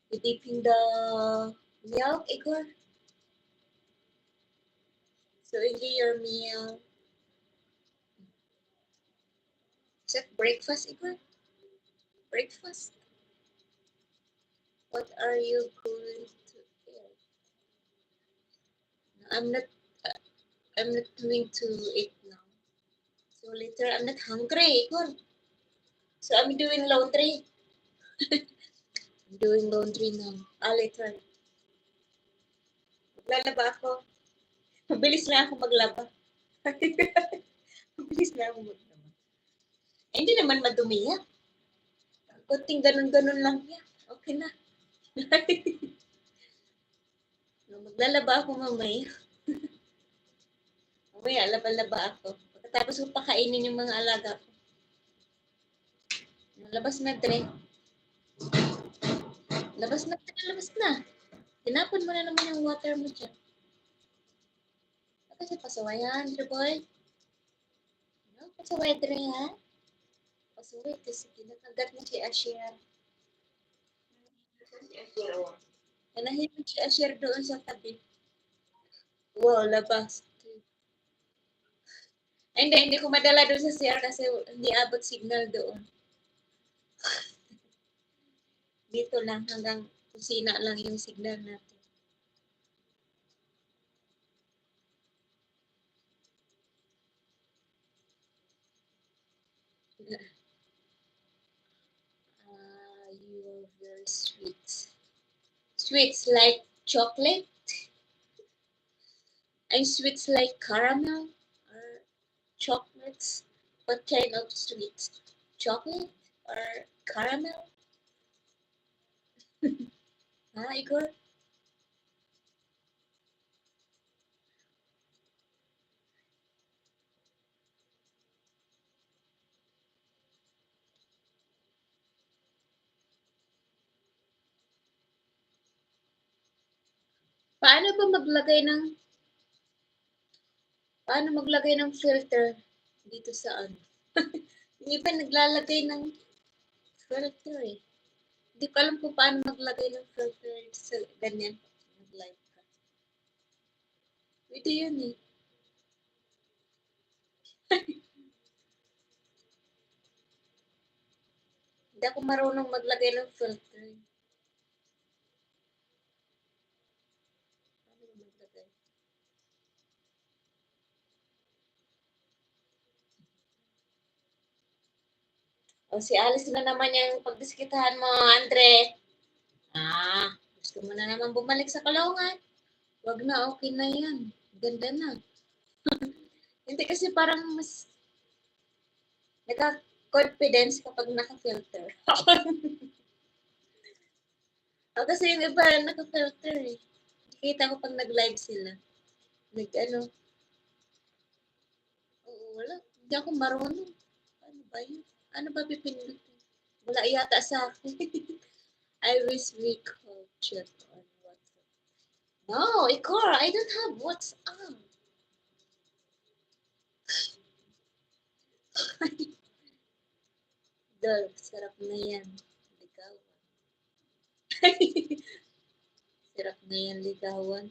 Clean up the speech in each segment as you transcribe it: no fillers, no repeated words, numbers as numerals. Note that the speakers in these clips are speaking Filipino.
You dipping the milk, Igor? So enjoy your meal. Is that breakfast, Igor? Breakfast? What are you going to eat? I'm not. I'm not going to eat now. So later, I'm not hungry, Igor. So I'm doing laundry. I'm doing laundry now. Later. Maglalaba ako. Mabilis na ako maglaba. Mabilis na ako maglaba. Eh, hindi naman madumi yan. Kunting ganun-ganun lang yan. Okay na. Maglalaba ako mamaya. Mamaya, laba-laba ako. Pagkatapos ko pakainin yung mga alaga ko. Labas na, Dre. Labas na, labas na. Tinapon mo na naman yung water mo dyan. Kasi pasawayan, Dre boy. No, pasaway, Dre, ha? Pasaway kasi kinakagat mo si Asher. Kanahin mo si Asher doon sa tabi. Wow, labas. Ay, hindi ko madala doon sa CR kasi hindi abot signal doon. Dito lang hanggang kusina lang yung signal natin. You are very sweet. Sweets like chocolate? And sweets like caramel? Or chocolates? What kind of sweets? Chocolate or caramel? Ha, Igor? Paano ba maglagay ng filter dito sa ano? Hindi pa naglalagay ng filter eh. Hindi ko alam kung paano maglagay ng filter sa ganyan. Mag-live ka. Pwede yun eh. Hindi ako marunong maglagay ng filter. Paano maglagay? O si Alice na naman yung pagdiskitahan mo, Andre. Gusto mo na naman bumalik sa kulungan. Wag na, okay na yan. Ganda na. Hindi kasi parang mas nagka-confidence kapag naka-filter. Kasi yung iba naka-filter eh. Kita ko pag nag-live sila. Nag-ano. Oo, wala. Hindi ako marunong. Ano ba yun? Ano ba pipindot? Wala yata sa akin. I wish we could chat on WhatsApp. No, Ikor, I don't have WhatsApp. Dol, sarap na yan. Ligawan. Sarap na yan, ligawan.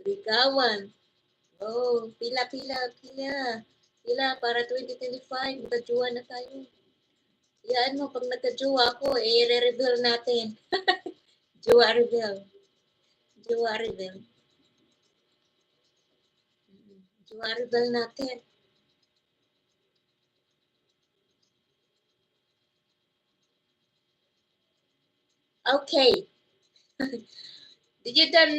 Ligawan. Oh, pila para 2025. Magkajuwa na tayo. Yan mo, pag nagkajuwa ako, i-reveal natin. Juwa reveal. Juwa reveal. Juwa reveal natin. Okay. Did you done...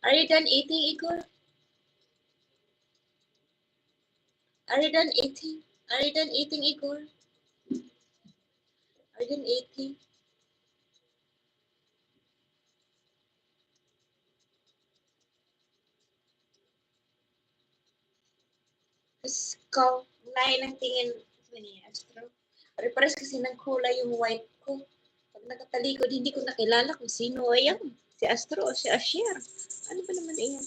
Are you done eating, Igor? Are you done eating? Are you done eating, Igor? Are you done eating? Tapos ikaw, lain ang tingin ni Astro. Pare-pares kasi ng kulay yung white ko. Pag nakatalikod, hindi ko nakilala kung sino ayan. Si Astro o si Asher. Ano ba naman iyan?